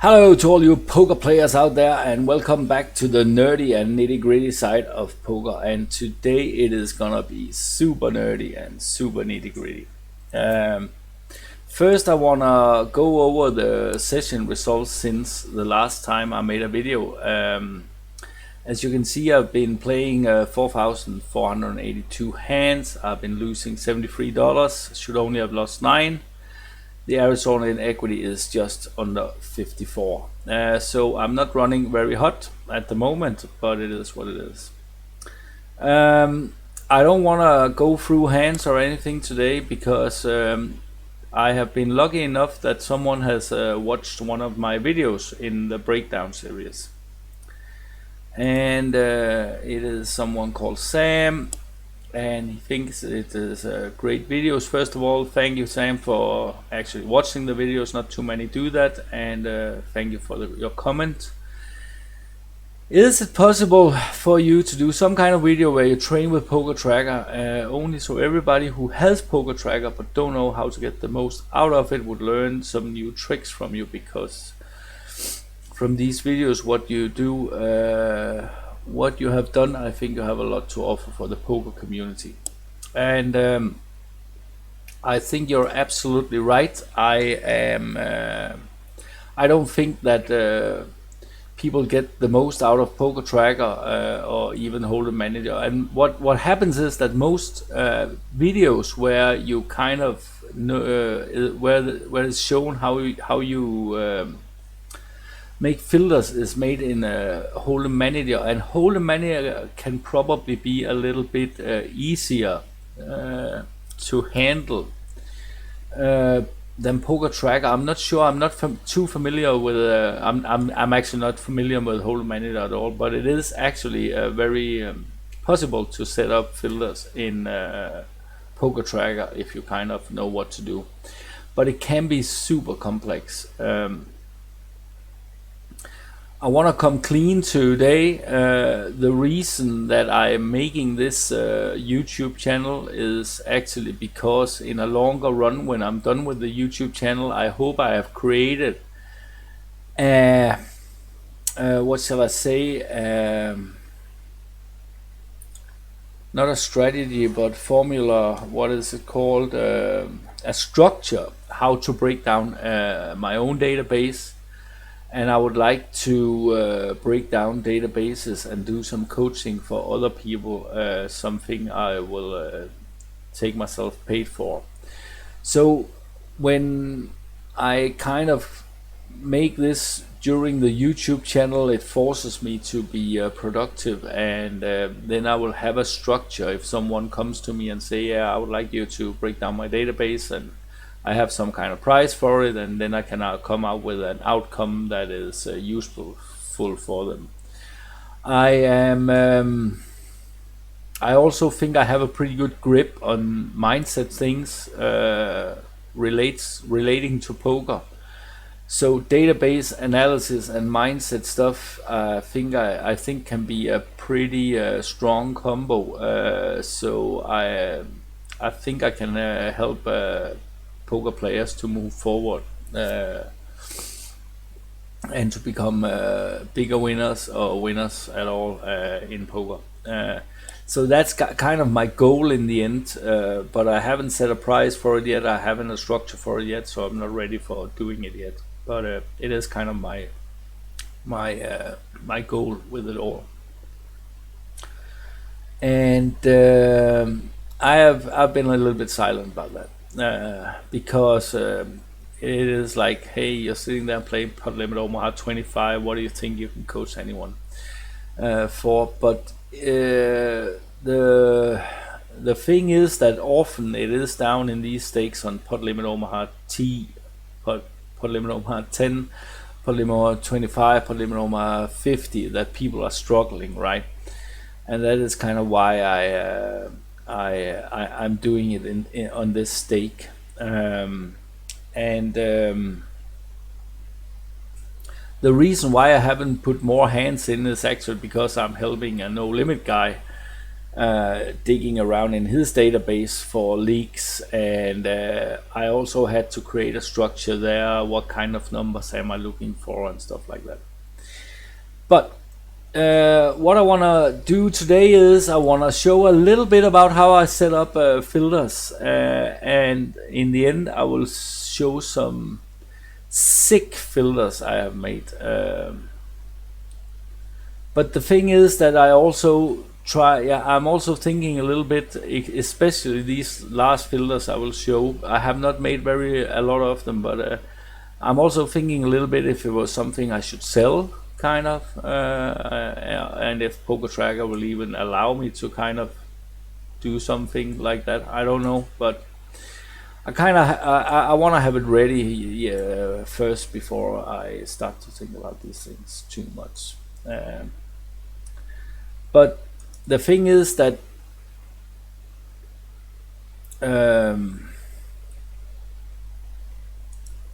Hello to all you poker players out there, and welcome back to the nerdy and nitty gritty side of poker. And today it is gonna be super nerdy and super nitty gritty. First, I wanna go over the session results since the last time I made a video. As you can see, I've been playing 4,482 hands. I've been losing $73. Should only have lost 9. The Arizona in equity is just under 54. So I'm not running very hot at the moment, but it is what it is. I don't want to go through hands or anything today because I have been lucky enough that someone has watched one of my videos in the breakdown series. And it is someone called Sam, and he thinks it is great videos. First of all, thank you, Sam, for actually watching the videos. Not too many do that, and thank you for your comment. Is it possible for you to do some kind of video where you train with Poker Tracker only so everybody who has Poker Tracker but don't know how to get the most out of it would learn some new tricks from you? Because from these videos, what you do, what you have done, I think you have a lot to offer for the poker community. And I think you're absolutely right. I don't think that people get the most out of Poker Tracker or even Hold'em Manager. And what happens is that most videos where you kind of where it's shown how you make filters is made in Hold'em Manager, and Hold'em Manager can probably be a little bit easier to handle than Poker Tracker. I'm not sure. I'm not too familiar with. I'm actually not familiar with Hold'em Manager at all. But it is actually very possible to set up filters in Poker Tracker if you kind of know what to do. But it can be super complex. I want to come clean today. The reason that I am making this YouTube channel is actually because in a longer run, when I'm done with the YouTube channel, I hope I have created what shall I say, not a strategy but formula, what is it called, a structure, how to break down my own database. And I would like to break down databases and do some coaching for other people, something I will take myself paid for. So when I kind of make this during the YouTube channel, it forces me to be productive, and then I will have a structure. If someone comes to me and say, yeah, I would like you to break down my database, and I have some kind of price for it, and then I can come out with an outcome that is useful for them. I also think I have a pretty good grip on mindset things relating to poker. So database analysis and mindset stuff, I think can be a pretty strong combo. So I think I can help poker players to move forward and to become bigger winners or winners at all in poker. So that's kind of my goal in the end, but I haven't set a price for it yet. I haven't a structure for it yet, so I'm not ready for doing it yet. But it is kind of my goal with it all. And I've been a little bit silent about that. Because it is like, hey, you're sitting there playing Limit Omaha 25. What do you think you can coach anyone for? But the thing is that often it is down in these stakes on Limit Omaha T, Limit Omaha 10, Limit Omaha 25, Limit Omaha 50 that people are struggling, right? And that is kind of why I'm doing it on this stake, the reason why I haven't put more hands in is actually because I'm helping a no limit guy digging around in his database for leaks, and I also had to create a structure there. What kind of numbers am I looking for and stuff like that. But what I want to do today is I want to show a little bit about how I set up filters, and in the end I will show some sick filters I have made. But the thing is that I also I'm also thinking a little bit, especially these last filters I will show. I have not made a lot of them, but I'm also thinking a little bit if it was something I should sell, kind of, and if Poker Tracker will even allow me to kind of do something like that. I don't know, but I want to have it ready first before I start to think about these things too much. But the thing is that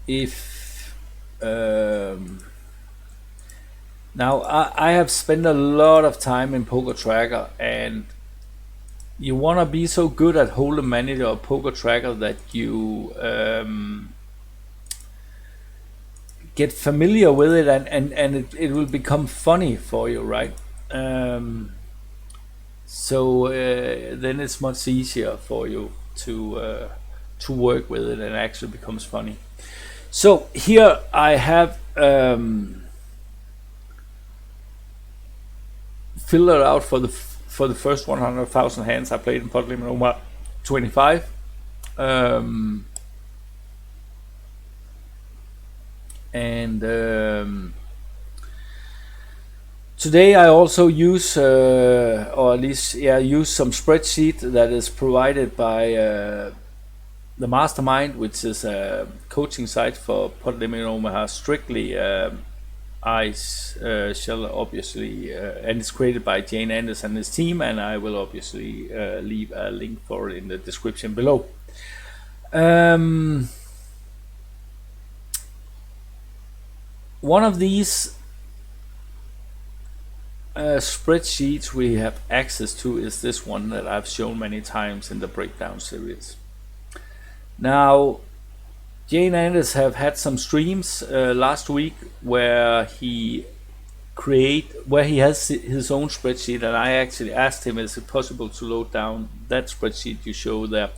if now I have spent a lot of time in Poker Tracker, and you want to be so good at Hold'em Manager or Poker Tracker that you get familiar with it, and it will become funny for you, right? So then it's much easier for you to work with it, and it actually becomes funny. So here I have filtered out for the first 100,000 hands I played in Limit Omaha 25. Today I also use, or at least use some spreadsheet that is provided by the Mastermind, which is a coaching site for Limit Omaha strictly. I shall obviously, and it's created by Jane Anders and his team, and I will obviously leave a link for it in the description below. One of these spreadsheets we have access to is this one that I've shown many times in the breakdown series. Now, Jane Anders have had some streams last week where he has his own spreadsheet, and I actually asked him, is it possible to load down that spreadsheet you show there?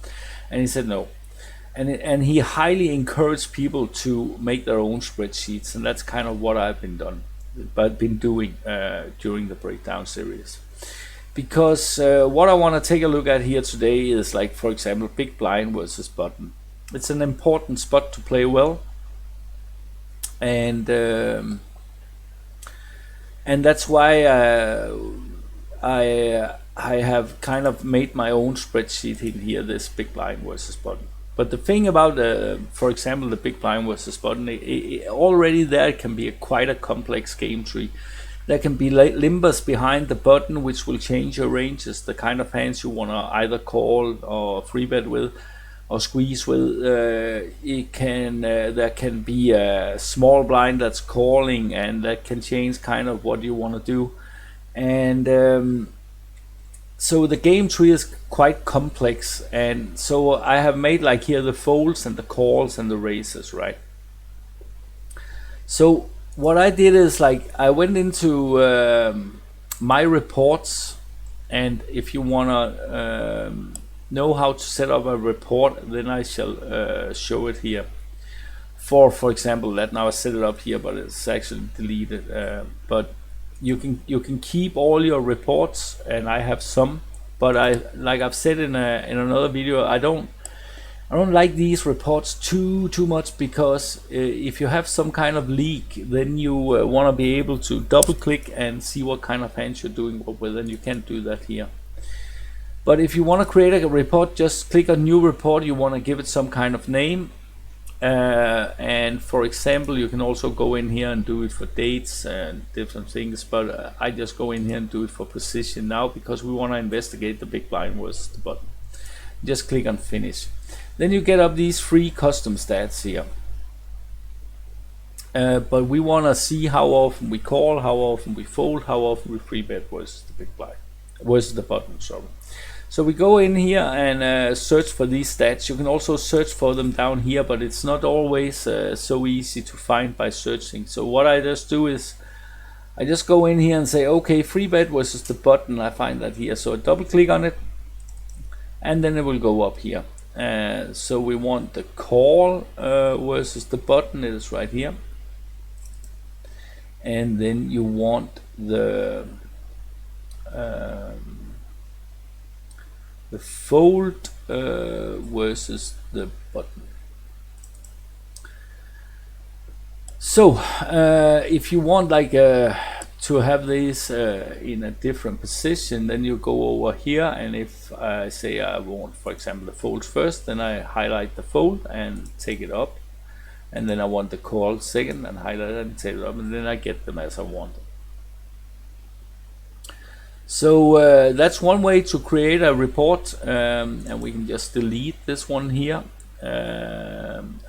And he said no. And he highly encouraged people to make their own spreadsheets, and that's kind of what I've been doing during the breakdown series. Because what I want to take a look at here today is, like, for example, big blind versus button. It's an important spot to play well, and that's why I have kind of made my own spreadsheet in here, this big blind versus button. But the thing about, for example, the big blind versus button, already there can be quite a complex game tree. There can be limbers behind the button which will change your ranges, the kind of hands you want to either call or free bet with or squeeze with. There can be a small blind that's calling, and that can change kind of what you want to do. And so the game tree is quite complex, and so I have made, like, here the folds and the calls and the raises, right? So what I did is, like, I went into my reports, and if you wanna know how to set up a report, then I shall show it here. For example, that now I set it up here, but it's actually deleted. But you can keep all your reports, and I have some, but like I've said in another video, I don't like these reports too much, because if you have some kind of leak, then you want to be able to double click and see what kind of hands you're doing with, and you can't do that here. But if you want to create a report, just click on new report. You want to give it some kind of name, and for example, you can also go in here and do it for dates and different things, but I just go in here and do it for position now, because we want to investigate the big blind versus the button. Just click on finish. Then you get up these 3 custom stats here, but we want to see how often we call, how often we fold, how often we free bet versus the big blind. versus the button, sorry. So we go in here and search for these stats. You can also search for them down here, but it's not always so easy to find by searching. So what I just do is I just go in here and say, okay, free bet versus the button. I find that here, so I double click on it, and then it will go up here. So we want the call versus the button. It is right here, and then you want the fold versus the button. So if you want like to have these in a different position, then you go over here, and if I say I want, for example, the folds first, then I highlight the fold and take it up, and then I want the call second and highlight it and take it up, and then I get them as I want. So that's one way to create a report, and we can just delete this one here.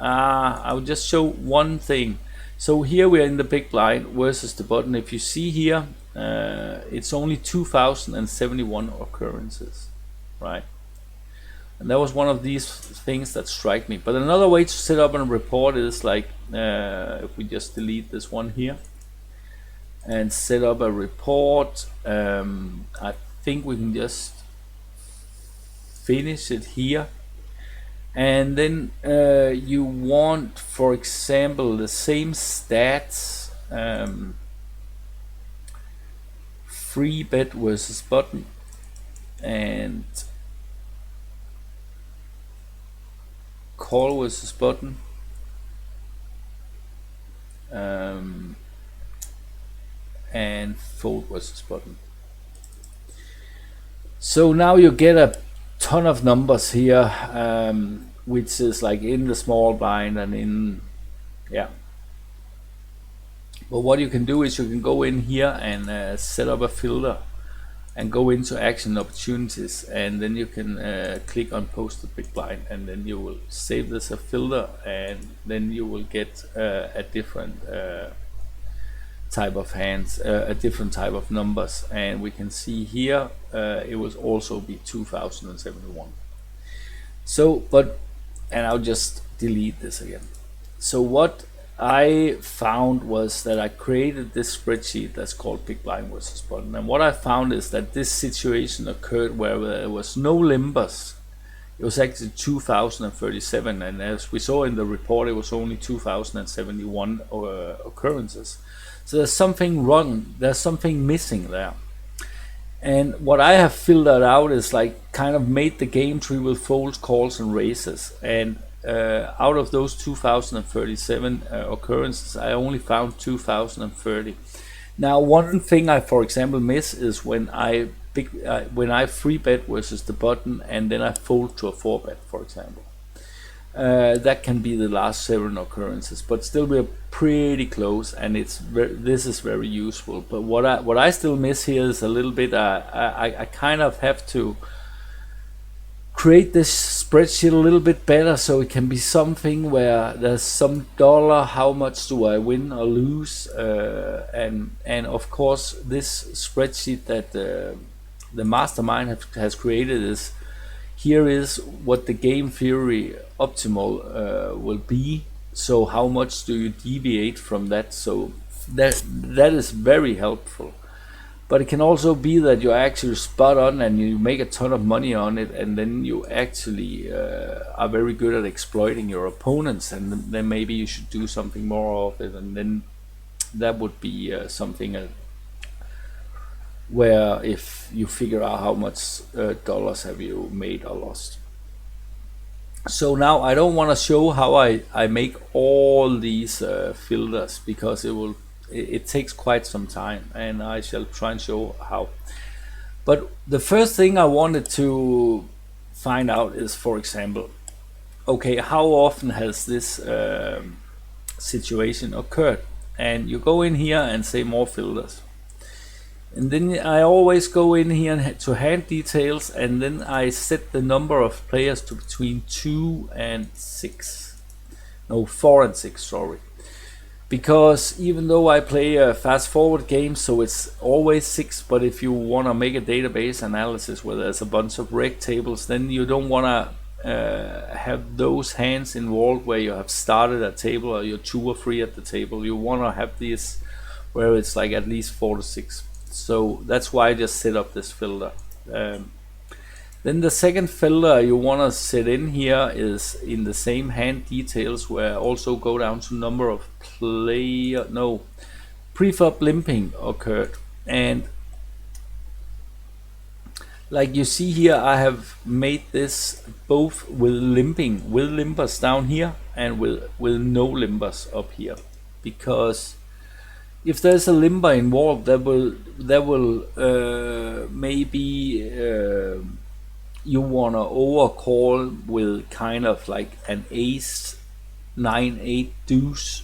I'll just show one thing. So here we are in the big blind versus the button. If you see here, it's only 2071 occurrences, right? And that was one of these things that strike me. But another way to set up a report is like, if we just delete this one here and set up a report, I think we can just finish it here. And then you want, for example, the same stats, free bet versus button, and call versus button, and fold versus button. So now you get a ton of numbers here, which is like in the small blind and in, yeah. But what you can do is you can go in here and set up a filter and go into action opportunities, and then you can click on posted big blind, and then you will save this a filter, and then you will get a different type of hands, a different type of numbers. And we can see here it will also be 2071. So and I'll just delete this again. So what I found was that I created this spreadsheet that's called big blind versus button, and what I found is that this situation occurred where there was no limbers. It was actually 2037, and as we saw in the report, it was only 2071 occurrences. So there's something wrong, there's something missing there. And what I have filtered out is like kind of made the game tree with folds, calls and raises, and out of those 2037 occurrences, I only found 2030. Now one thing I, for example, miss is when I free bet versus the button and then I fold to a 4-bet, for example. That can be the last 7 occurrences, but still we're pretty close, and this is very useful. But what I still miss here is a little bit. I kind of have to create this spreadsheet a little bit better, so it can be something where there's some dollar, how much do I win or lose, and of course this spreadsheet that the Mastermind has created is. Here is what the game theory optimal will be. So how much do you deviate from that? So that is very helpful. But it can also be that you're actually spot on and you make a ton of money on it, and then you actually are very good at exploiting your opponents, and then maybe you should do something more of it, and then that would be something where if you figure out how much dollars have you made or lost. So now I don't want to show how I make all these filters, because it takes quite some time, and I shall try and show how. But the first thing I wanted to find out is, for example, okay, how often has this situation occurred? And you go in here and say more filters. And then I always go in here to hand details, and then I set the number of players to between 4 and 6, sorry. because even though I play a fast forward game, so it's always 6, but if you want to make a database analysis where there's a bunch of reg tables, then you don't want to have those hands involved where you have started a table or you're 2 or 3 at the table. You want to have these where it's like at least 4 to 6. So that's why I just set up this filter. Then the second filter you want to set in here is in the same hand details, where also go down to number of preflop limping occurred. And like you see here, I have made this both with limping, with limpers down here, and with no limpers up here, because if there's a limber involved, that will maybe you wanna overcall with kind of like an ace 9-8 deuce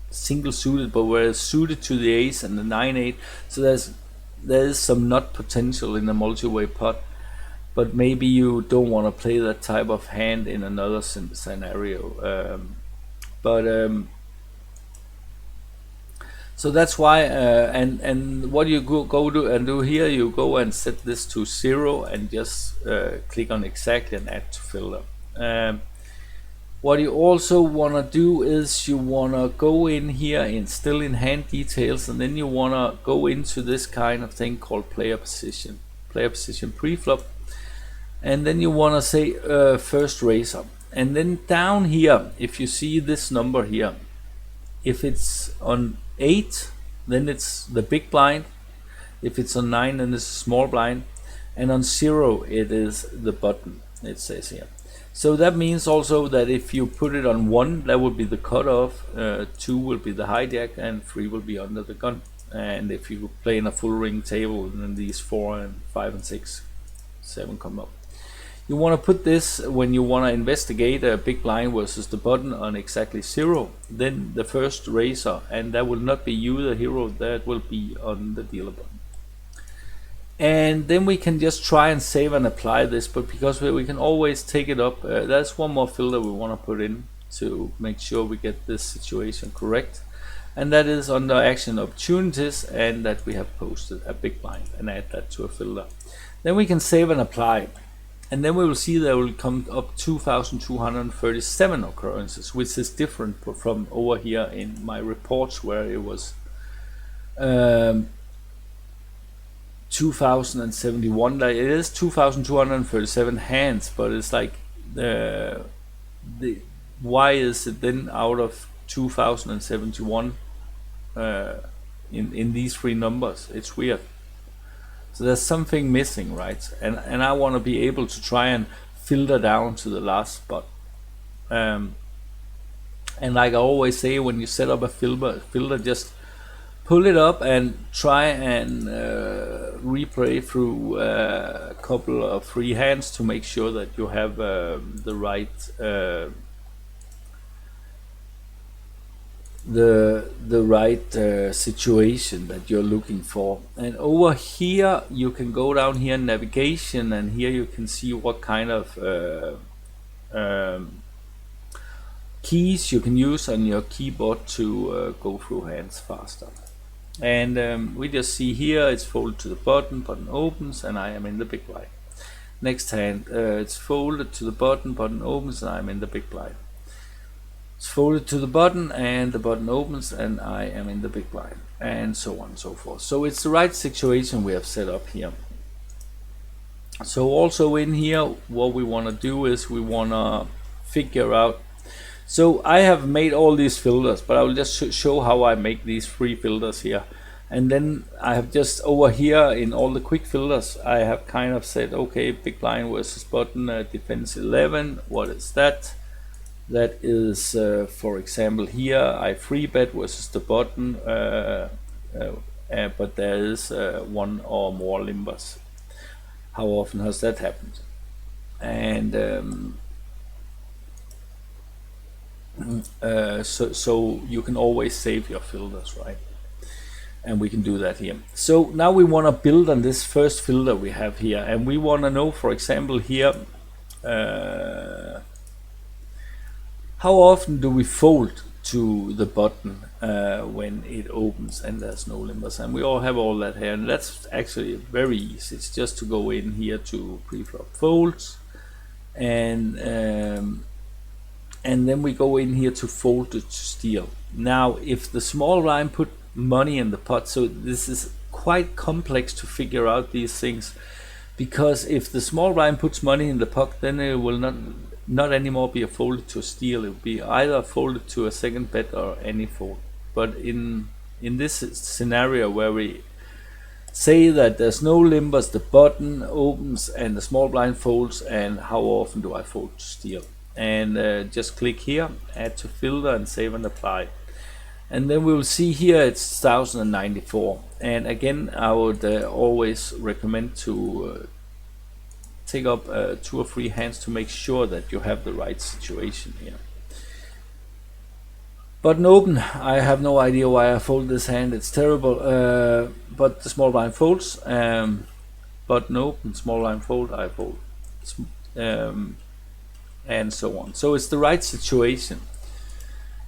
single suited, but where it's suited to the ace and the 9-8. So there is some nut potential in the multi-way pot, but maybe you don't want to play that type of hand in another scenario. So that's why, and what you go to and do here, you go and set this to 0 and just click on exactly and add to filter. What you also want to do is you want to go in here still in hand details, and then you want to go into this kind of thing called player position preflop, and then you want to say first raiser, and then down here, if you see this number here, if it's on 8, then it's the big blind. If it's on 9, then it's a small blind, and on 0 it is the button, it says here. So that means also that if you put it on 1, that would be the cutoff, 2 will be the hijack, and 3 will be under the gun. And if you play in a full ring table, then these 4 and 5 and 6, 7 come up. You want to put this when you want to investigate a big blind versus the button on exactly 0, then the first raiser, and that will not be you, the hero, that will be on the dealer button. And then we can just try and save and apply this, but because we can always take it up, that's one more filter we want to put in to make sure we get this situation correct, and that is under action opportunities, and that we have posted a big blind, and add that to a filter. Then we can save and apply, and then we will see there will come up 2,237 occurrences, which is different from over here in my reports where it was 2,071. Like, it is 2,237 hands, but it's like why is it then out of 2,071 in these 3 numbers? It's weird. So there's something missing, right? And I want to be able to try and filter down to the last spot. And like I always say, when you set up a filter, just pull it up and try and replay through a couple of free hands to make sure that you have the right situation that you're looking for. And over here you can go down here in navigation, and here you can see what kind of keys you can use on your keyboard to go through hands faster. And we just see here it's folded to the button opens, and I am in the big blind. Next hand, it's folded to the button opens, and I'm in the big blind. It's folded to the button, and the button opens, and I am in the big blind, and so on and so forth. So it's the right situation we have set up here. So also in here, what we want to do is we want to figure out. So I have made all these filters, but I will just show how I make these 3 filters here. And then I have just over here in all the quick filters, I have kind of said, okay, big blind versus button, defense 11, what is that? That is, for example, here I 3-bet versus the button, but there is 1 or more limbers. How often has that happened? And so you can always save your filters, right? And we can do that here. So now we want to build on this first filter we have here, and we want to know, for example, here how often do we fold to the button when it opens and there's no limbers, and we all have all that here, and that's actually very easy. It's just to go in here to pre-flop folds, and then we go in here to fold it to steal. Now if the small blind put money in the pot, so this is quite complex to figure out these things, because if the small blind puts money in the pot, then it will not anymore be a folded to a steal. It will be either folded to a second bet or any fold. But in this scenario where we say that there's no limbers, the button opens and the small blind folds, and how often do I fold to steal? And just click here, add to filter, and save and apply. And then we will see here it's 1094. And again, I would always recommend to take up 2 or 3 hands to make sure that you have the right situation here. Button open, I have no idea why I fold this hand, it's terrible, but the small blind folds. Button open, small blind fold, I fold, and so on. So it's the right situation.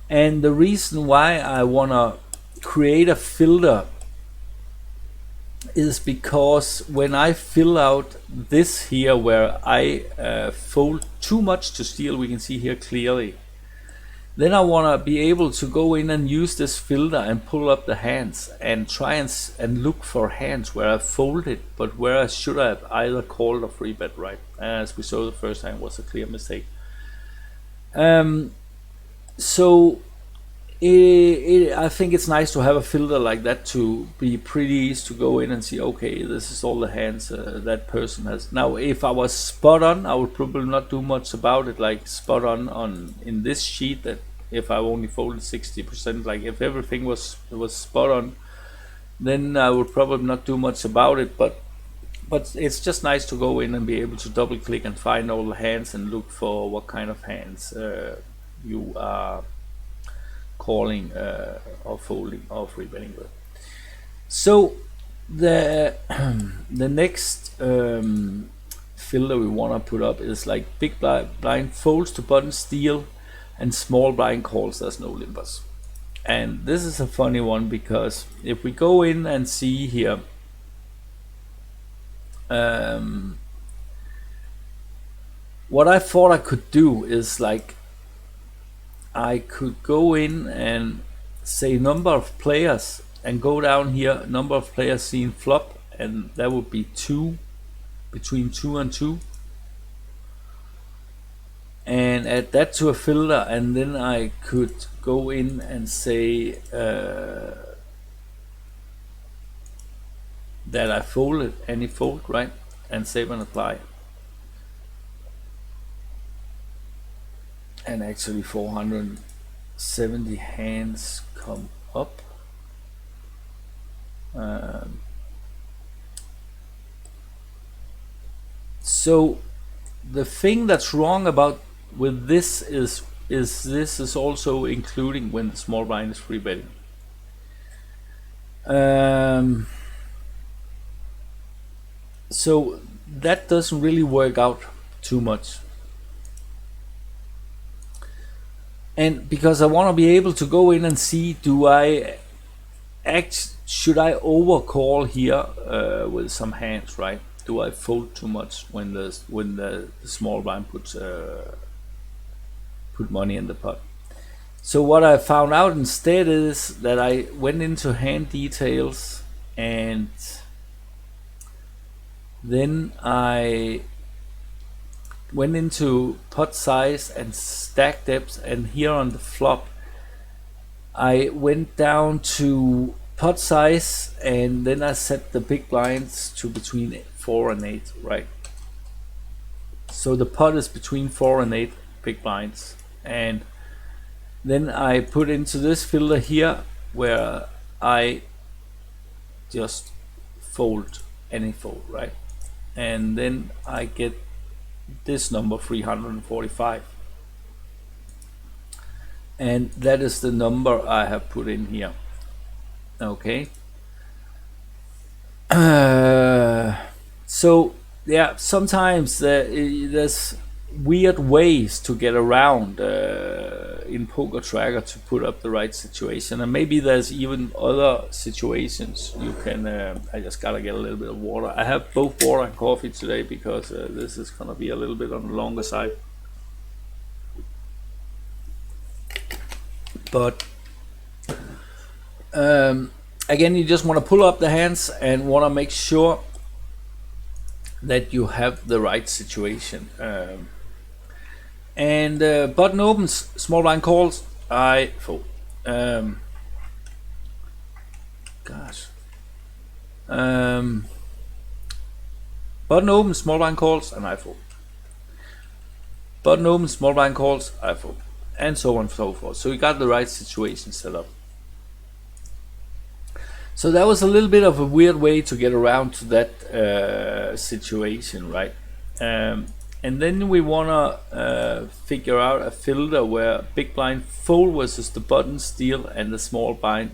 And the reason why I want to create a filter is because when I fill out this here where I fold too much to steal, we can see here clearly, then I want to be able to go in and use this filter and pull up the hands and try and look for hands where I folded, but where I should have either called or free bet, right? As we saw the first time was a clear mistake. So I think it's nice to have a filter like that to be pretty easy to go in and see, okay, this is all the hands that person has. Now if I was spot on, I would probably not do much about it, like spot on in this sheet, that if I only folded 60%, like if everything was spot on, then I would probably not do much about it. But it's just nice to go in and be able to double click and find all the hands and look for what kind of hands you are calling or folding or free betting with. So the next filter we want to put up is like big blind folds to button steal, and small blind calls there's no limbers. And this is a funny one, because if we go in and see here, what I thought I could do is like I could go in and say number of players and go down here, number of players seen flop, and that would be 2, between 2 and 2, and add that to a filter. And then I could go in and say that I folded any fold, right, and save and apply. And actually 470 hands come up. So the thing that's wrong about with this is this is also including when the small blind is free betting. So that doesn't really work out too much. And because I want to be able to go in and see, should I overcall here with some hands, right? Do I fold too much when the small blind put money in the pot? So what I found out instead is that I went into hand details, and then I went into pot size and stack depth, and here on the flop I went down to pot size, and then I set the big blinds to between 4 and 8, right? So the pot is between 4 and 8 big blinds, and then I put into this filter here where I just fold any fold, right? And then I get this number 345, and that is the number I have put in here. Okay. So yeah, sometimes there's weird ways to get around in Poker Tracker to put up the right situation, and maybe there's even other situations you can. I just gotta get a little bit of water. I have both water and coffee today because this is gonna be a little bit on the longer side. But again, you just want to pull up the hands and want to make sure that you have the right situation. And button opens, small blind calls, I fold. Button opens, small blind calls, and I fold. Button opens, small blind calls, I fold. And so on and so forth. So we got the right situation set up. So that was a little bit of a weird way to get around to that situation, right? And then we want to figure out a filter where big blind fold versus the button steal and the small blind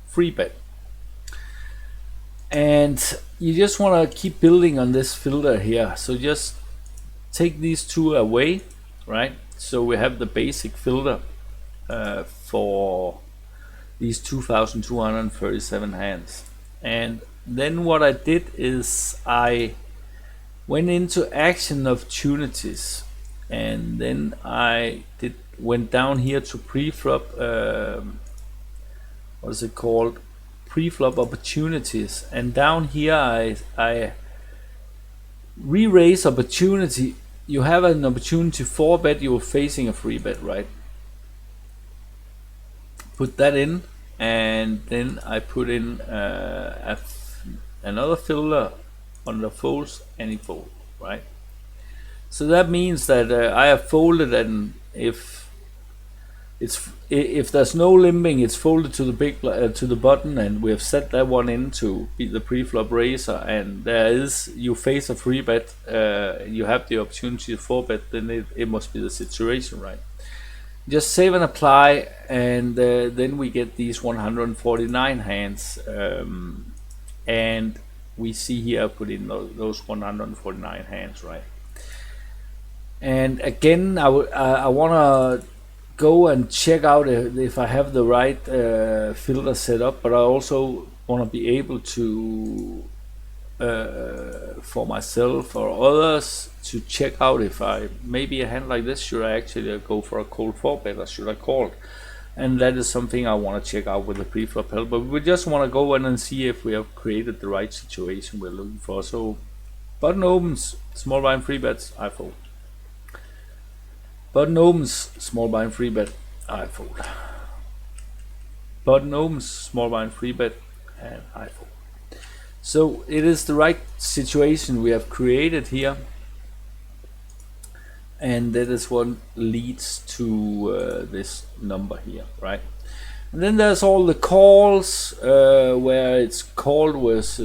free bet. And you just want to keep building on this filter here. So just take these two away, right? So we have the basic filter for these 2,237 hands. And then what I did is I went into action opportunities, and then I went down here to pre-flop, what is it called? Pre-flop opportunities. And down here I re-raise opportunity. You have an opportunity 4-bet, you're facing a free bet, right? Put that in, and then I put in another filter on the folds, any fold, right? So that means that I have folded, and if there's no limping, it's folded to the to the button, and we have set that one in to be the pre-flop raiser, and you face a free bet, you have the opportunity to 4-bet, then it must be the situation, right? Just save and apply, and then we get these 149 hands, and we see here I put in those 149 hands, right? And again, I want to go and check out if I have the right filter set up, but I also want to be able to for myself or others to check out if maybe a hand like this, should I actually go for a cold 4-bet or should I call? And that is something I want to check out with the pre-flop help, but we just want to go in and see if we have created the right situation we're looking for. So button opens, small blind free bets, I fold. Button opens, small blind free bet, I fold. Button opens, small blind free bet, and I fold. So it is the right situation we have created here, and that is what leads to this number here, right? And then there's all the calls where it's called was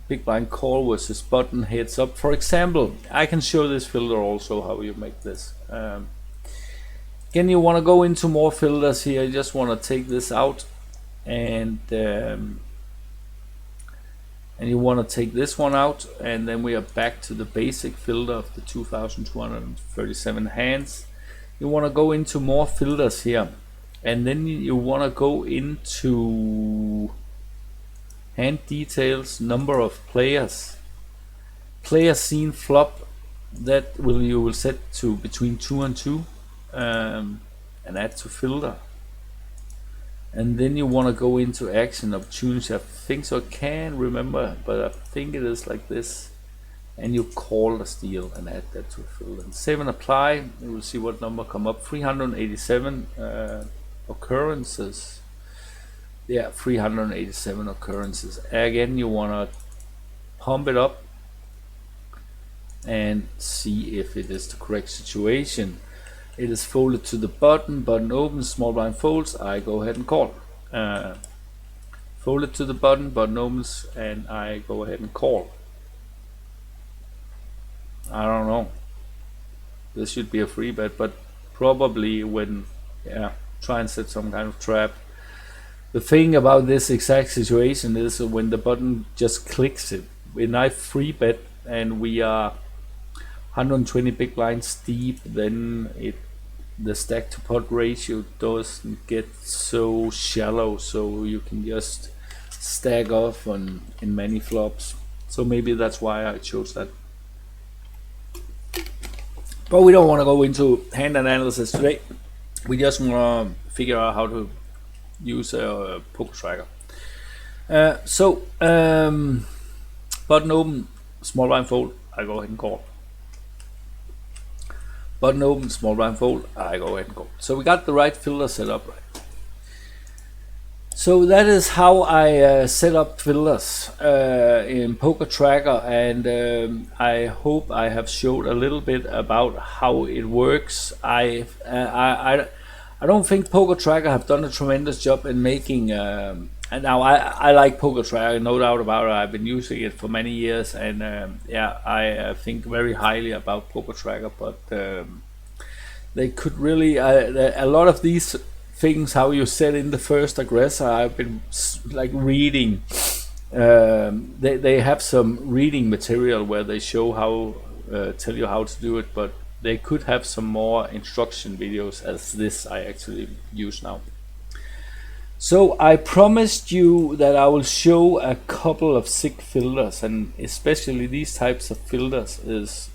big blind call versus button heads up. For example, I can show this filter also how you make this. Again, you want to go into more filters here. You just want to take this out, and you want to take this one out, and then we are back to the basic filter of the 2,237 hands. You want to go into more filters here, and then you want to go into hand details, number of players, player seen flop. That you will set to between 2 and 2, and add to filter. And then you want to go into action opportunity. I think so, I can't remember, but I think it is like this. And you call the steal and add that to a filter. And save and apply. You will see what number come up. 387 occurrences. Yeah, 387 occurrences. Again, you want to pump it up and see if it is the correct situation. It is folded to the button, button opens, small blind folds, I go ahead and call. Folded to the button, button opens, and I go ahead and call. I don't know. This should be a free bet, but probably when, try and set some kind of trap. The thing about this exact situation is when the button just clicks it. When I free bet and we are 120 big blinds deep, then the stack to pot ratio doesn't get so shallow, so you can just stack off in many flops. So maybe that's why I chose that. But we don't want to go into hand analysis today. We just want to figure out how to use a poker tracker. Button open, small blind fold, I go ahead and call. Button open, small blind fold, I go ahead and call. So we got the right filter set up, right? So that is how I set up filters in Poker Tracker, and I hope I have showed a little bit about how it works. I don't think Poker Tracker have done a tremendous job in making. And now I like Poker Tracker, no doubt about it. I've been using it for many years, and I think very highly about Poker Tracker. But they could really a lot of these things, how you set in the first aggressor, I've been like reading. They have some reading material where they show how tell you how to do it, but they could have some more instruction videos as this I actually use now. So I promised you that I will show a couple of sick filters, and especially these types of filters is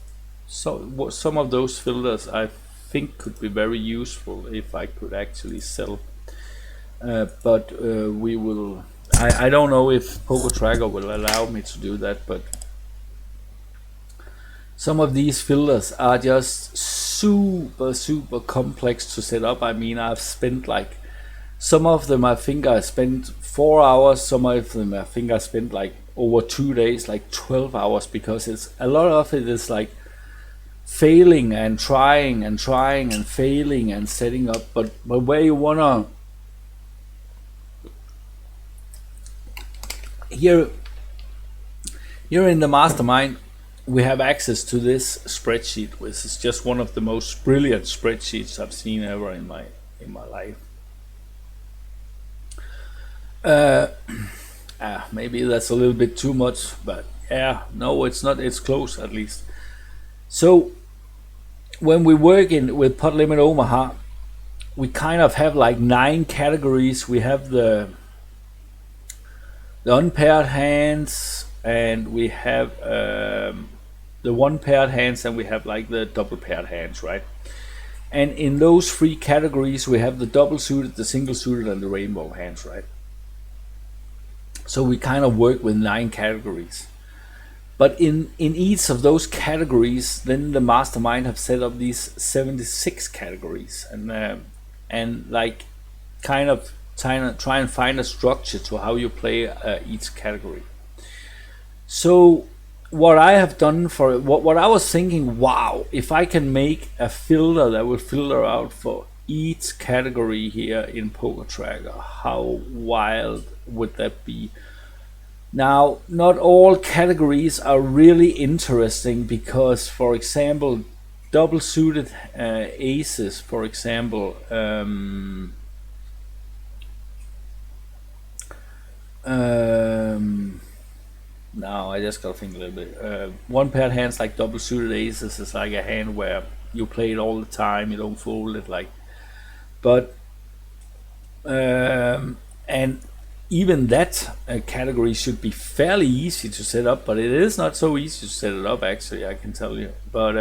some of those filters I think could be very useful if I could actually sell. But we will. I don't know if Poker Tracker will allow me to do that, but some of these filters are just super complex to set up. I mean, I've spent like, some of them I think I spent 4 hours, some of them I think I spent like over 2 days, like 12 hours, because it's a lot of it is like failing and trying and failing and setting up. But where you wanna here in the Mastermind, we have access to this spreadsheet, which is just one of the most brilliant spreadsheets I've seen ever in my life. Maybe that's a little bit too much, but yeah, no, it's not. It's close at least. So when we work with Pot Limit Omaha, we kind of have like 9 categories. We have the unpaired hands, and we have the one paired hands, and we have like the double paired hands, right? And in those 3 categories, we have the double suited, the single suited, and the rainbow hands, right? So we kind of work with 9 categories. But in each of those categories, then the Mastermind have set up these 76 categories, and like kind of try and find a structure to how you play each category. So what I have done for what I was thinking, wow, if I can make a filter that will filter out for each category here in Poker Tracker, how wild would that be? Now, not all categories are really interesting, because, for example, double suited aces, for example, now I just gotta think a little bit. One paired hands like double suited aces is like a hand where you play it all the time, you don't fold it, like, but and even that category should be fairly easy to set up, but it is not so easy to set it up, actually, I can tell you. But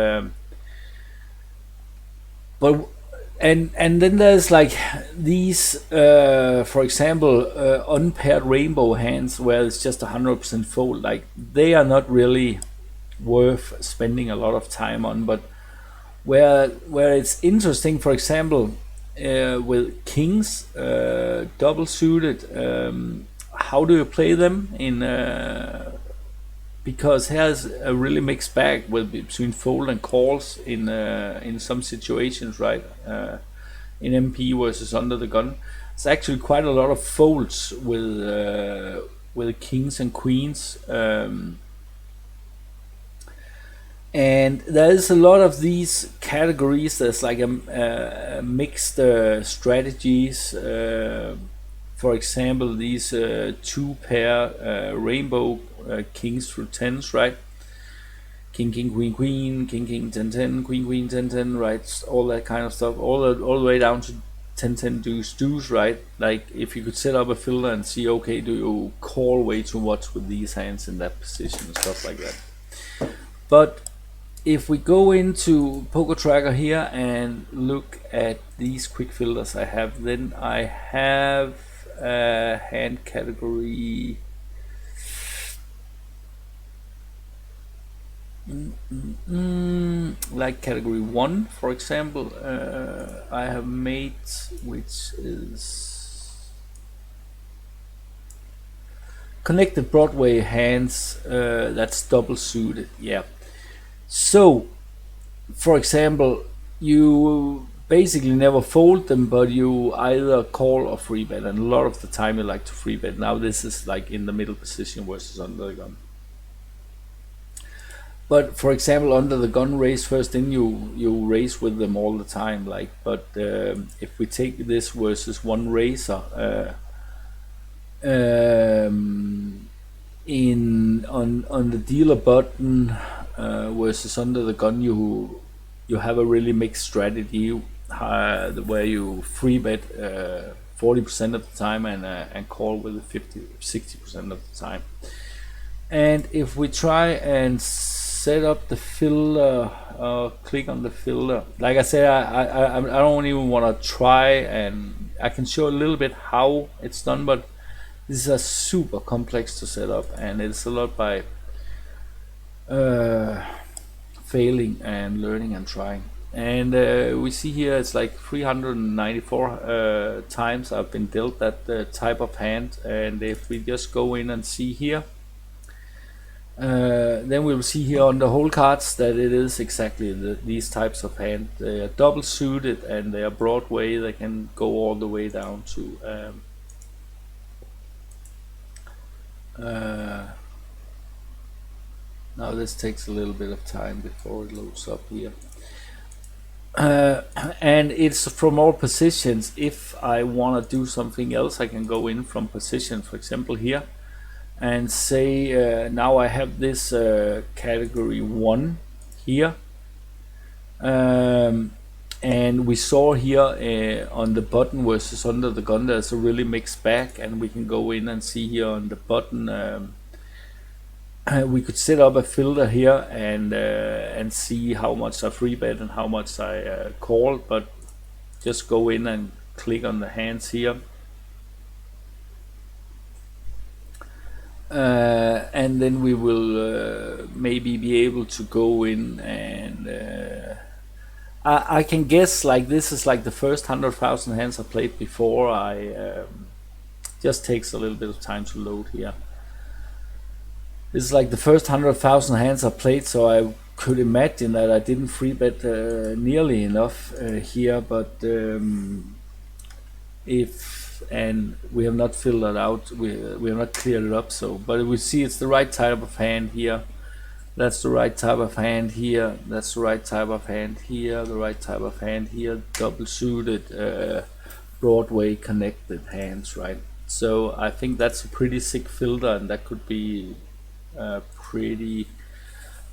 and then there's like these, for example, unpaired rainbow hands where it's just 100% fold. Like, they are not really worth spending a lot of time on. But where it's interesting, for example, with kings, double suited, how do you play them in? Because here's a really mixed bag between fold and calls in some situations, right? In MP versus under the gun, it's actually quite a lot of folds with kings and queens, and there is a lot of these categories. There's like a mixed strategies. For example, these 2 pair rainbow kings through 10s, right? king king queen queen, king king 10 10, queen queen 10 10, right? All that kind of stuff, all the way down to 10 10 deuce deuce, right? Like if you could set up a filter and see, okay, do you call way too much with these hands in that position and stuff like that. But if we go into Poker Tracker here and look at these quick filters I have, then I have a hand category like category 1, for example. I have made, which is connected Broadway hands, that's double suited. Yeah. So, for example, you basically never fold them, but you either call or free bet, and a lot of the time you like to free bet. Now this is like in the middle position versus under the gun. But for example, under the gun raise first, then you raise with them all the time. Like, but if we take this versus one raiser, on the dealer button versus under the gun, you have a really mixed strategy where you free bet 40% of the time and call with 60% of the time. And if we try and set up the filter, click on the filter, like I said, I don't even want to try, and I can show a little bit how it's done, but this is super complex to set up, and it's a lot by failing and learning and trying. And we see here it's like 394 times I've been dealt that type of hand. And if we just go in and see here, then we'll see here on the whole cards that it is exactly these types of hand. They are double suited and they are Broadway. They can go all the way down to now this takes a little bit of time before it loads up here. And it's from all positions. If I want to do something else, I can go in from position, for example here, and say now I have this category 1 here, and we saw here on the button versus under the gun there's a really mixed bag, and we can go in and see here on the button we could set up a filter here and see how much I free bet and how much I call. But just go in and click on the hands here, and then we will maybe be able to go in and I can guess like this is like the first 100,000 hands I played before. I just takes a little bit of time to load here. This is like the first 100,000 hands I played, so I could imagine that I didn't free bet nearly enough here, but and we have not filtered out, we have not cleared it up. So, but we see it's the right type of hand here. That's the right type of hand here. That's the right type of hand here. The right type of hand here. Double suited, Broadway connected hands, right? So I think that's a pretty sick filter, and that could be pretty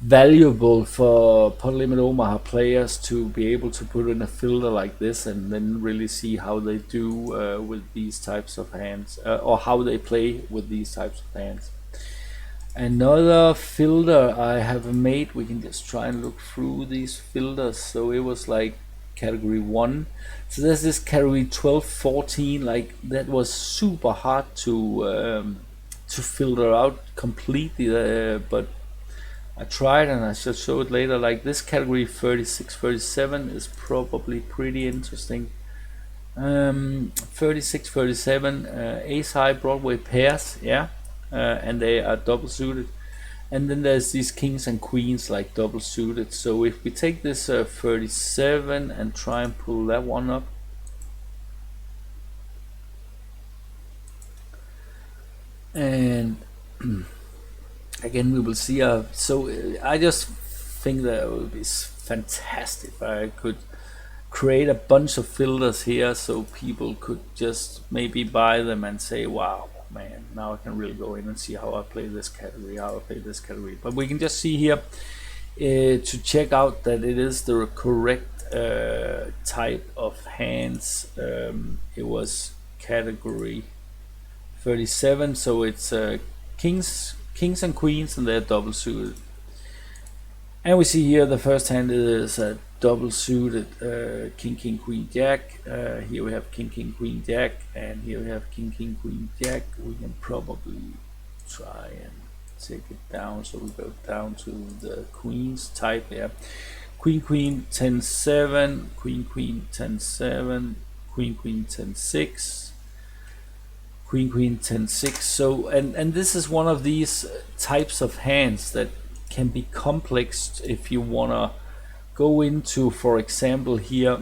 valuable for Limit Omaha players to be able to put in a filter like this and then really see how they do with these types of hands, or how they play with these types of hands. Another filter I have made, we can just try and look through these filters. So it was like category 1. So there's this category 12, 14, like that was super hard to filter out completely, but I tried, and I shall show it later. Like this category 36, 37 is probably pretty interesting. 36, 37, ace high Broadway pairs, yeah, and they are double suited. And then there's these kings and queens like double suited. So if we take this 37 and try and pull that one up, and again we will see so I just think that it would be fantastic if I could create a bunch of filters here so people could just maybe buy them and say, wow, man, now I can really go in and see how I play this category, how I play this category. But we can just see here to check out that it is the correct type of hands. It was category 37, so it's kings and queens, and they're double suited. And we see here the first hand is a double suited king queen jack. Here we have king queen jack, and here we have king queen jack. We can probably try and take it down, so we go down to the queens type. Yeah, queen 10-7, queen 10-7, queen 10-6, queen 10-6. So and this is one of these types of hands that can be complex if you wanna go into, for example, here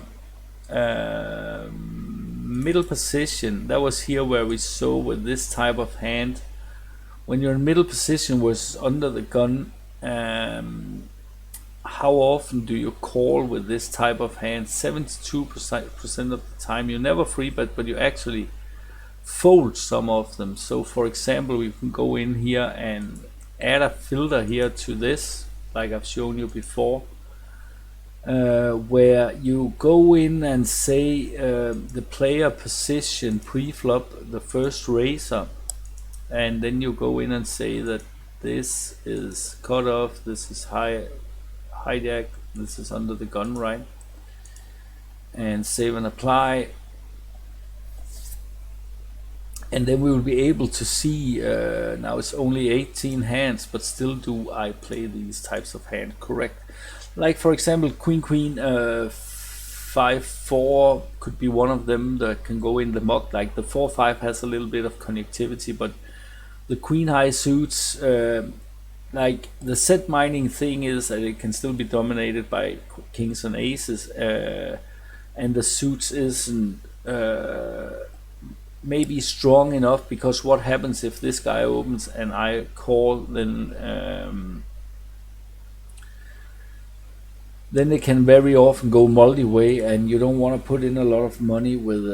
middle position. That was here where we saw with this type of hand, when you're in middle position was under the gun. How often do you call with this type of hand? 72% of the time. You're never free, but you actually fold some of them. So for example, we can go in here and add a filter here to this, like I've shown you before, where you go in and say the player position pre-flop, the first raiser, and then you go in and say that this is cut off, this is hijack, this is under the gun, right? And save and apply. And then we will be able to see, now it's only 18 hands, but still do I play these types of hand correct. Like for example, queen 5-4 could be one of them that can go in the muck. Like the 4-5 has a little bit of connectivity, but the queen high suits, like the set mining thing is that it can still be dominated by kings and aces, and the suits isn't maybe strong enough, because what happens if this guy opens and I call, then they can very often go multi-way, and you don't want to put in a lot of money with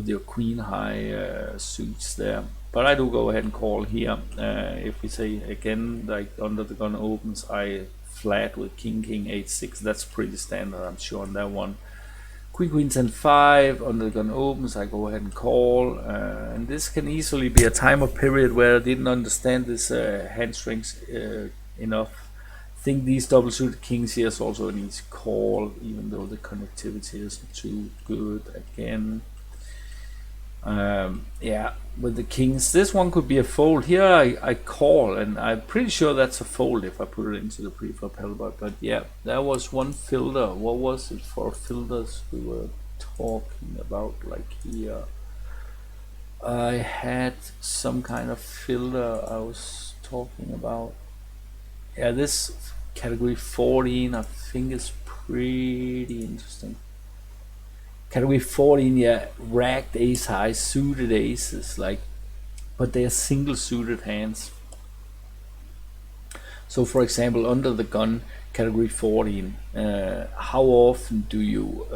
your queen high suits there. But I do go ahead and call here. If we say again, like under the gun opens, I flat with king 8-6. That's pretty standard, I'm sure, on that one. Queen 10-5, under the gun opens, I go ahead and call, and this can easily be a time or period where I didn't understand this hand strings enough. I think these double suited kings here is also an easy call, even though the connectivity isn't too good again. Yeah, with the kings, this one could be a fold. Here I call, and I'm pretty sure that's a fold if I put it into the pre-flop helper. But yeah, that was one filter. What was it for filters we were talking about? Like here, I had some kind of filter I was talking about. Yeah, this category 14 I think is pretty interesting. Category 14, yeah, racked ace high, suited aces, like, but they are single suited hands. So for example, under the gun, category 14, how often do you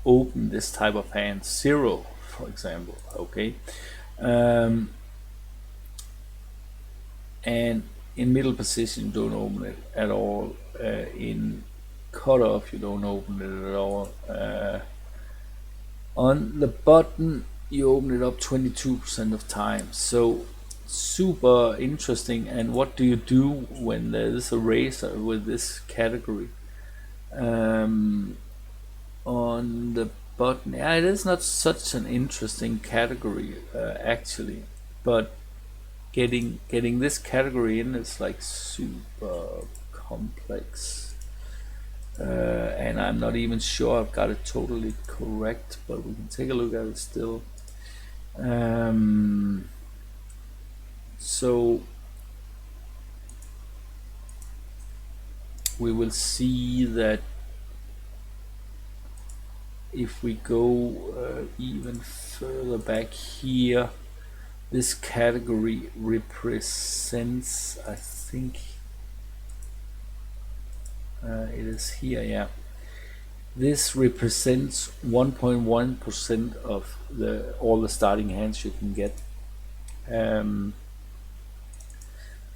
open this type of hand? 0, for example, okay. And in middle position, you don't open it at all. In cutoff, you don't open it at all. On the button, you open it up 22% of time. So super interesting. And what do you do when there's a raiser with this category? On the button, yeah, it is not such an interesting category actually, but getting this category in is like super complex. And I'm not even sure I've got it totally correct, but we can take a look at it still. So we will see that if we go even further back here, this category represents, I think, it is here, yeah. This represents 1.1% of all the starting hands you can get.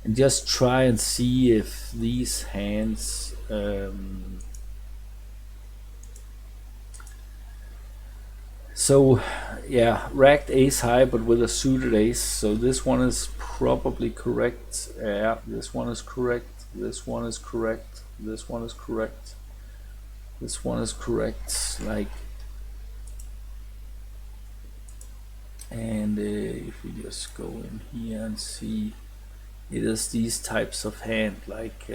and just try and see if these hands so yeah, racked ace high but with a suited ace, so this one is probably correct. Yeah, this one is correct, this one is correct, this one is correct, this one is correct, like, and if we just go in here and see, it is these types of hand, like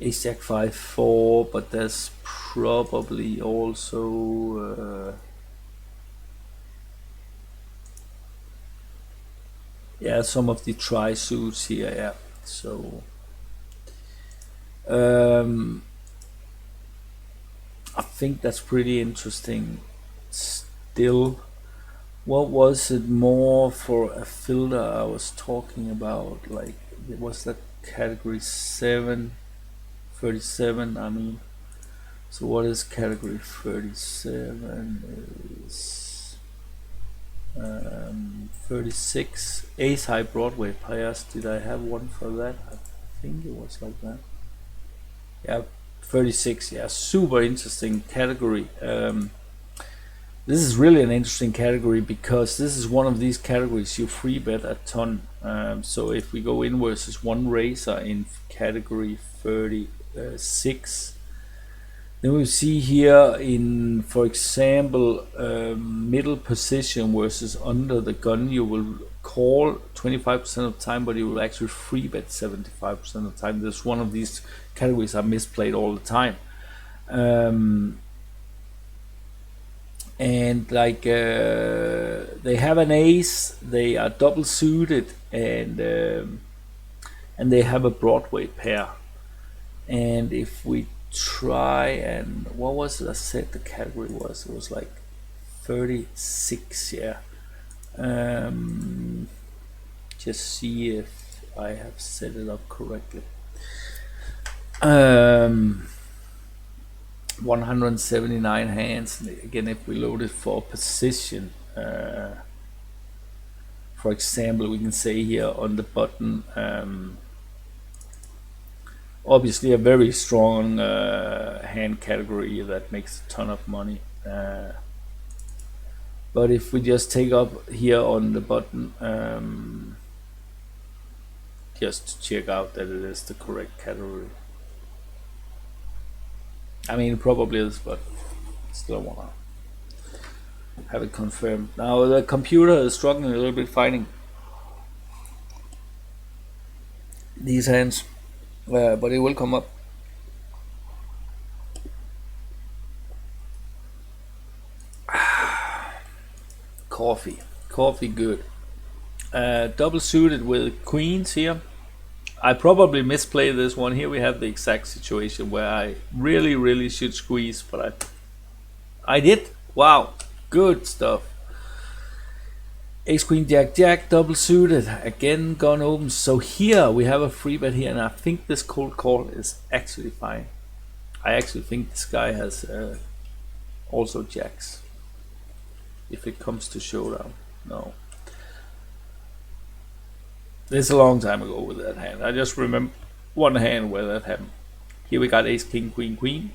ace jack 5-4, but there's probably also yeah, some of the tri suits here. Yeah, so I think that's pretty interesting. Still, what was it more for a filter I was talking about? Like, it was that category 37. I mean, so what is category 37? Is 36 ace high Broadway pairs. Did I have one for that? I think it was like that. Yeah, 36. Yeah, super interesting category. This is really an interesting category because this is one of these categories you free bet a ton. So if we go in versus one racer in category 36, then we see here in, for example, middle position versus under the gun, you will call 25% of the time, but you will actually free bet 75% of the time. This one of these categories are misplayed all the time. And like they have an ace, they are double suited, and they have a Broadway pair. And if we try and, what was it I said the category was? It was like 36. Yeah. Just see if I have set it up correctly. 179 hands. Again, if we load it for position, for example, we can say here on the button, obviously a very strong hand category that makes a ton of money. But if we just take up here on the button, just to check out that it is the correct category. I mean, it probably is, but still want to have it confirmed. Now the computer is struggling a little bit finding these hands, but it will come up. Coffee good. Double suited with queens here. I probably misplayed this one. Here we have the exact situation where I really should squeeze, but I did. Wow, good stuff. Ace queen jack jack double suited, again gun open. So here we have a free bet here, and I think this cold call is actually fine. I actually think this guy has also jacks if it comes to showdown. No, this is a long time ago with that hand. I just remember one hand where that happened. Here we got ace king queen queen,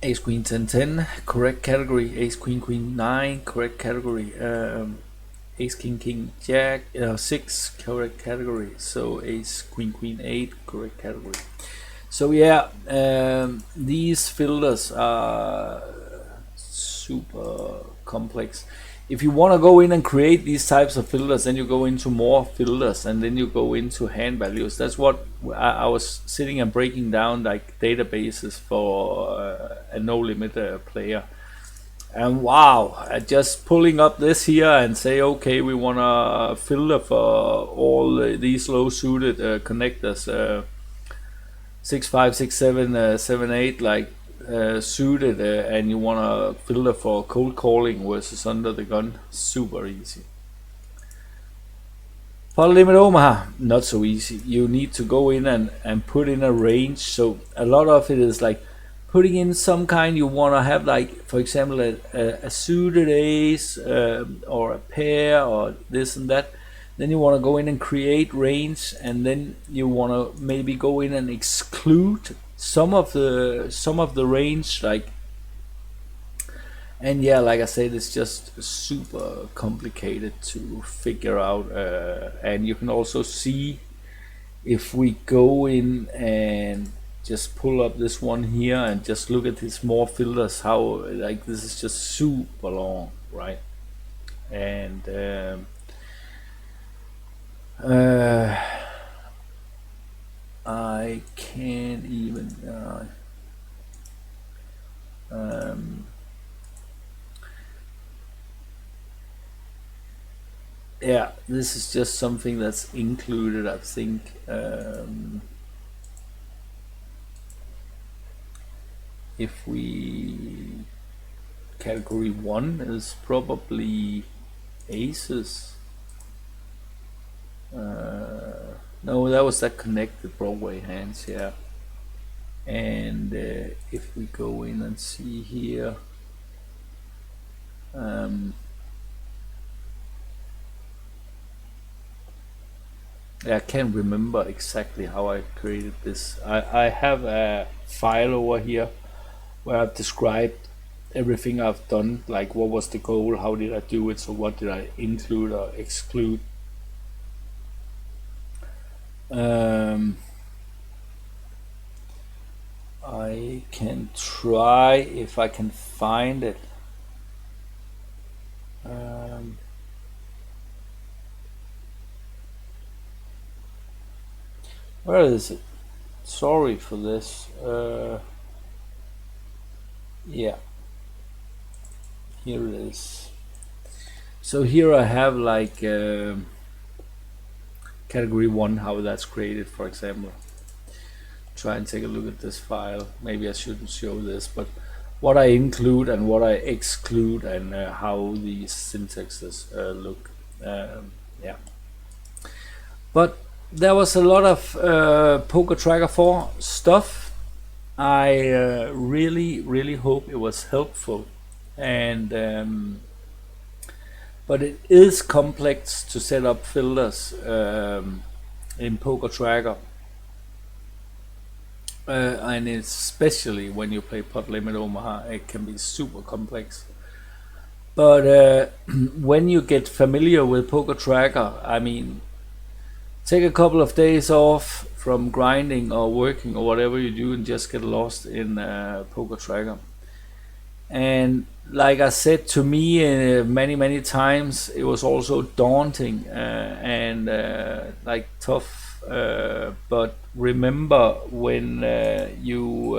ace queen 10-10, correct category. Ace queen queen 9, correct category. Ace king king jack 6, correct category. So ace queen queen 8, correct category. So yeah, these filters are super complex. If you want to go in and create these types of filters, then you go into more filters, and then you go into hand values. That's what I was sitting and breaking down, like databases for a no limit player. And wow, just pulling up this here and say, okay, we want to filter for all these low suited connectors, 6-5, 6-7, 7-8, like suited, and you want to filter for cold calling versus under the gun. Super easy. For Limit Omaha, not so easy. You need to go in and put in a range. So a lot of it is like putting in some kind, you want to have, like, for example, a suited ace, or a pair, or this and that. Then you want to go in and create range, and then you want to maybe go in and exclude some of the range, like. And yeah, like I said, it's just super complicated to figure out, and you can also see, if we go in and just pull up this one here and just look at these more filters, how, like, this is just super long, right? And I can't even yeah, this is just something that's included, I think. If we, category 1 is probably aces. No, that was that connected Broadway hands, yeah. And if we go in and see here, I can't remember exactly how I created this. I have a file over here where I've described everything I've done, like what was the goal, how did I do it, so what did I include or exclude. I can try if I can find it. Where is it? Sorry for this. Yeah, here it is. So here I have, like, category 1, how that's created, for example. Try and take a look at this file. Maybe I shouldn't show this, but what I include and what I exclude, and how these syntaxes look. Yeah. But there was a lot of Poker Tracker 4 stuff. I really hope it was helpful, and but it is complex to set up filters in Poker Tracker, and especially when you play Pot Limit Omaha, it can be super complex. But when you get familiar with Poker Tracker, I mean, take a couple of days off from grinding or working or whatever you do, and just get lost in Poker Tracker. And like I said, to me, many times, it was also daunting, and like tough. But remember, when you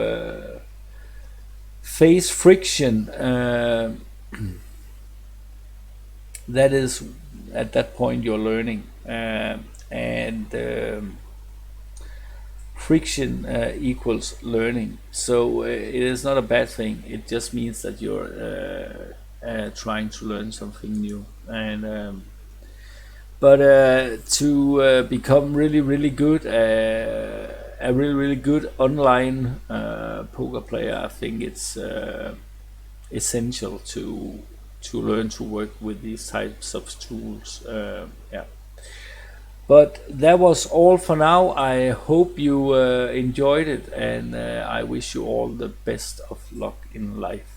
face friction, that is, at that point, you're learning. And friction equals learning. So it is not a bad thing. It just means that you're trying to learn something new. And but to become really good, a really good online poker player, I think it's essential to learn to work with these types of tools. Yeah. But that was all for now. I hope you enjoyed it, and I wish you all the best of luck in life.